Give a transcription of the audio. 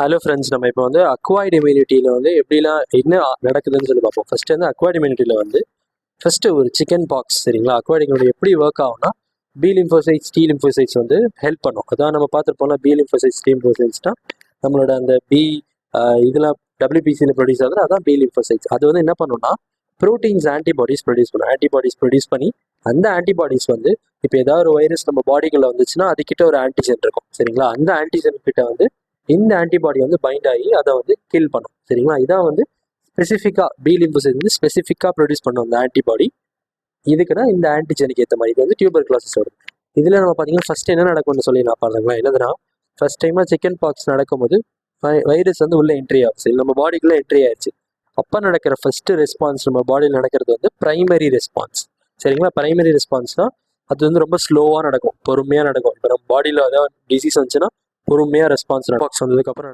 Hello friends, நம்ம இப்போ வந்து அக்வைர்ட் இம்யூனிட்டியில் வந்து எப்படிலாம் என்ன நடக்குதுன்னு சொல்லி பார்ப்போம். ஃபர்ஸ்ட் வந்து அக்வைர்ட் இம்யூனிட்டியில் வந்து ஃபர்ஸ்ட்டு ஒரு சிக்கன் பாக்ஸ், சரிங்களா? அக்வைர்ட் இம்யூனிட்டி எப்படி ஒர்க் ஆகும்னா, பி லிம்போசைட்ஸ் டி லிம்போசைட்ஸ் வந்து ஹெல்ப் பண்ணும். அதான் நம்ம பார்த்துருப்போம்ல, பி லிம்போசைட்ஸ் டி லிம்போசைட்ஸ்னா நம்மளோட அந்த பி இதெல்லாம் டபிள்யூபிசியில் ப்ரொடியூஸ் ஆகுது, அதான் பி லிம்போசைட்ஸ். அது வந்து என்ன பண்ணுன்னா ப்ரோட்டீன்ஸ் ஆன்டிபாடிஸ் ப்ரொடியூஸ் பண்ணும். ஆன்டிபாடிஸ் ப்ரொடியூஸ் பண்ணி அந்த ஆன்டிபாடிஸ் வந்து இப்போ ஏதாவது ஒரு வைரஸ் நம்ம பாடிக்குள்ளே வந்துச்சுன்னா அதுக்கிட்ட ஒரு ஆன்டிஜென் இருக்கும், சரிங்களா? அந்த ஆன்டிஜென் கிட்ட வந்து இந்த ஆன்டிபாடி வந்து பைண்ட் ஆகி அதை வந்து கில் பண்ணும், சரிங்களா? இதான் வந்து ஸ்பெசிஃபிக்காக பி லிம்போசைட் வந்து ஸ்பெசிஃபிக்காக ப்ரொடியூஸ் பண்ணும் அந்த ஆன்டிபாடி. இதுக்குன்னா இந்த ஆன்டிஜெனுக்கு ஏற்ற மாதிரி இது வந்து டியூபர் கிளாஸஸ் வரும். இதில் நம்ம பார்த்தீங்கன்னா ஃபர்ஸ்ட் என்ன நடக்கும்னு சொல்லி நான் பாருங்களேன். என்னதுன்னா, ஃபர்ஸ்ட் டைமாக சிக்கன் பாக்ஸ் நடக்கும்போது வைரஸ் வந்து உள்ள என்ட்ரி ஆகுது, சரி, நம்ம பாடிக்குள்ளே என்ட்ரி ஆயிடுச்சு. அப்போ நடக்கிற ஃபர்ஸ்ட் ரெஸ்பான்ஸ் நம்ம பாடியில் நடக்கிறது வந்து பிரைமரி ரெஸ்பான்ஸ், சரிங்களா? பிரைமரி ரெஸ்பான்ஸ்னா அது வந்து ரொம்ப ஸ்லோவாக நடக்கும், பொறுமையாக நடக்கும். இப்போ நம்ம பாடியில் ஏதாவது டிசீஸ் வந்துச்சுன்னா பொறுமையாக ரெஸ்பான்ஸ் பாக்ஸ் வந்ததுக்கப்புறம் நடக்கும்.